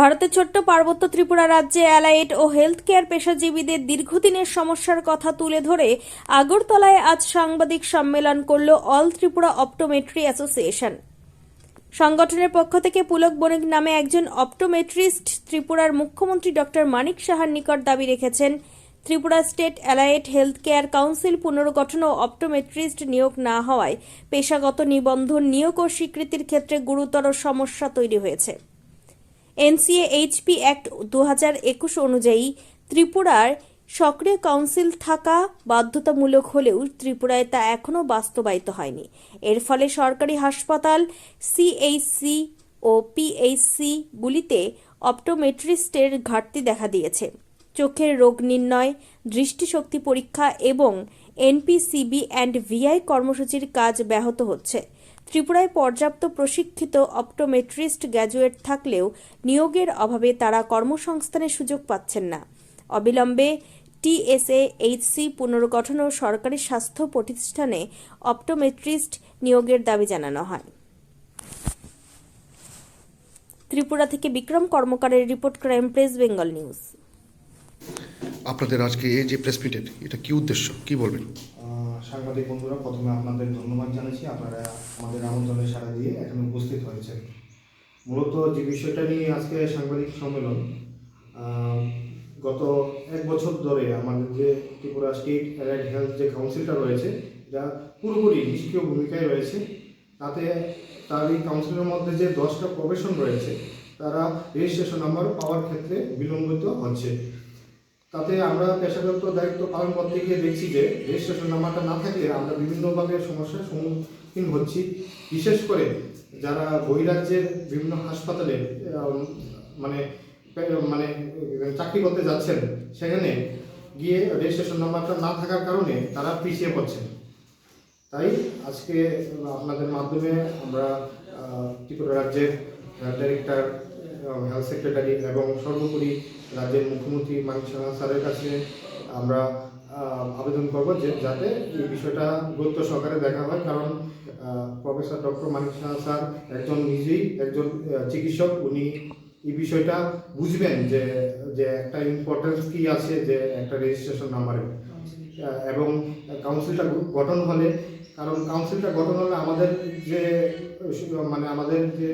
ভারতের ছোট্ট পার্বত্য ত্রিপুরা রাজ্যে অ্যালায়েড ও হেলথ কেয়ার পেশাজীবীদের দীর্ঘদিনের সমস্যার কথা তুলে ধরে আগরতলায় আজ সাংবাদিক সম্মেলন করল অল ত্রিপুরা অপটোমেট্রি অ্যাসোসিয়েশন। সংগঠনের পক্ষ থেকে পুলক বণিক নামে একজন অপটোমেট্রিস্ট ত্রিপুরার মুখ্যমন্ত্রী ডক্টর মানিক সাহার নিকট দাবি রেখেছেন Tripura state allied health care council পুনর্গঠন ও অপটোমেট্রিস্ট নিয়োগ না হওয়ায় পেশাগত নিবন্ধন নিয়োগ ও স্বীকৃতির ক্ষেত্রে গুরুতর সমস্যা তৈরি হয়েছে। এনসিএ-এইচপি অ্যাক্ট 2021 অনুযায়ী ত্রিপুরার সক্রিয় কাউন্সিল থাকা বাধ্যতামূলক হলেও ত্রিপুরায় তা এখনও বাস্তবায়িত হয়নি। এর ফলে সরকারি হাসপাতাল, সিএইচসি ও পিএইচসিগুলিতে অপটোমেট্রিস্টের ঘাটতি দেখা দিয়েছে। চোখের রোগ নির্ণয়, দৃষ্টিশক্তি পরীক্ষা এবং এনপিসিবি অ্যান্ড ভিআই কর্মসূচির কাজ ব্যাহত হচ্ছে। ত্রিপুরায় পর্যাপ্ত প্রশিক্ষিত অপটোমেট্রিস্ট গ্র্যাজুয়েট থাকলেও নিয়োগের অভাবে তারা কর্মসংস্থানের সুযোগ পাচ্ছেন না। অবিলম্বে টিএসএ-এইচসি পুনর্গঠন ও সরকারি স্বাস্থ্য প্রতিষ্ঠানে অপটোমেট্রিস্ট নিয়োগের দাবি জানানো হয়। ত্রিপুরা থেকে বিক্রম কর্মকারের report, crime press, Bengal news. আপনাদের আজকে এই যে প্রেস মিটের এটা কি উদ্দেশ্য, কি বলবেন? সাংবাদিক বন্ধুরা, প্রথমে আপনাদের ধন্যবাদ জানাচ্ছি। আপনারা আমাদের আমন্ত্রণে সাড়া দিয়ে এখানে উপস্থিত হয়েছেন। মূলত যে বিষয়টা নিয়ে আজকে সাংবাদিক সম্মেলন, গত 1 বছর ধরে আমাদের যে ত্রিপুরা স্টেট অ্যালায়েড হেলথ যে কাউন্সিলটা রয়েছে, যা পুরোপুরি নিষ্ক্রিয় ভূমিকায় রয়েছে। তার এই কাউন্সিলের মধ্যে যে 10টা প্রফেশন রয়েছে, তারা রেজিস্ট্রেশন নাম্বার পাওয়ার ক্ষেত্রে বিলম্বিত হচ্ছে। তাতে আমরা পেশাগত দায়িত্ব পালন করতে গিয়ে দেখছি যে রেজিস্ট্রেশন নাম্বারটা না থাকলে আমরা বিভিন্নভাবে সমস্যার সম্মুখীন হচ্ছি। বিশেষ করে যারা বহিরাজ্যের বিভিন্ন হাসপাতালে মানে চাকরি করতে যাচ্ছেন, সেখানে গিয়ে রেজিস্ট্রেশন নাম্বারটা না থাকার কারণে তারা পিছিয়ে পড়ছেন। তাই আজকে আপনাদের মাধ্যমে আমরা ত্রিপুরা রাজ্যের ডাইরেক্টর, হেলথ সেক্রেটারি এবং সর্বোপরি রাজ্যের মুখ্যমন্ত্রী মানিক সাহা স্যারের কাছে আমরা আবেদন করব যে যাতে এই বিষয়টা গুরুত্ব সহকারে দেখা হয়। কারণ professor doctor Manik Saha sir নিজেই একজন চিকিৎসক। উনি এই বিষয়টা বুঝবেন যে একটা ইম্পর্টেন্স কি আছে যে একটা রেজিস্ট্রেশন নাম্বারে, এবং কাউন্সিলটা গঠন হলে, কারণ কাউন্সিলটা গঠন হলে আমাদের যে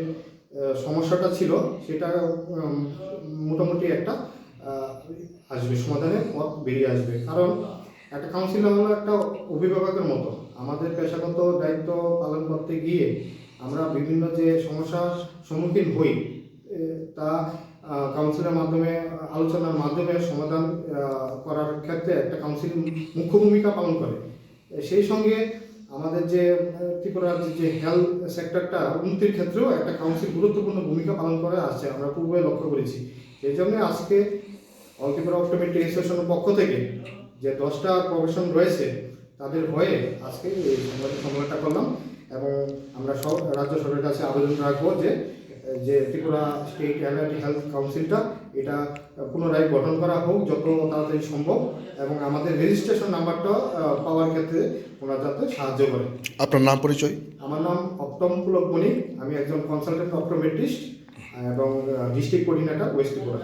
সমস্যাটা ছিল সেটা মোটামুটি একটা আসবে, সমাধানের পথ বেরিয়ে আসবে। কারণ একটা কাউন্সিল হলো একটা অভিভাবকের মতো। আমাদের পেশাগত দায়িত্ব পালন করতে গিয়ে আমরা বিভিন্ন যে সমস্যার সম্মুখীন হই, তা কাউন্সিলের মাধ্যমে, আলোচনার মাধ্যমে সমাধান করার ক্ষেত্রে একটা কাউন্সিল মুখ্য ভূমিকা পালন করে। সেই সঙ্গে আমাদের যে ত্রিপুরার যে হেলথ সেক্টরটা উন্নতির ক্ষেত্রেও একটা কাউন্সিল গুরুত্বপূর্ণ ভূমিকা পালন করে আসছে, আমরা পূর্বে লক্ষ্য করেছি। এই জন্য আজকে অল ত্রিপুরা অপটোমেট্রি অ্যাসোসিয়েশনের পক্ষ থেকে যে 10টা প্রফেশন রয়েছে, তাদের হয়ে আজকে এই সাংবাদিক সম্মেলনটা করলাম। এবং আমরা রাজ্য সরকারের কাছে আবেদন রাখবো যে ত্রিপুরা স্টেট অ্যালায়েড হেলথ কাউন্সিলটা এটা পুনরায় গঠন করা হোক যত তাড়াতাড়ি সম্ভব, এবং আমাদের রেজিস্ট্রেশন নাম্বারটা পাওয়ার ক্ষেত্রে ওনারা যাতে সাহায্য করে। আপনার নাম, পরিচয়? আমার নাম পুলক বণিক। আমি একজন কনসালটেন্ট অপটোমেট্রিস্ট এবং ডিস্ট্রিক্ট কোঅর্ডিনেটর ওয়েস্ট ত্রিপুরা।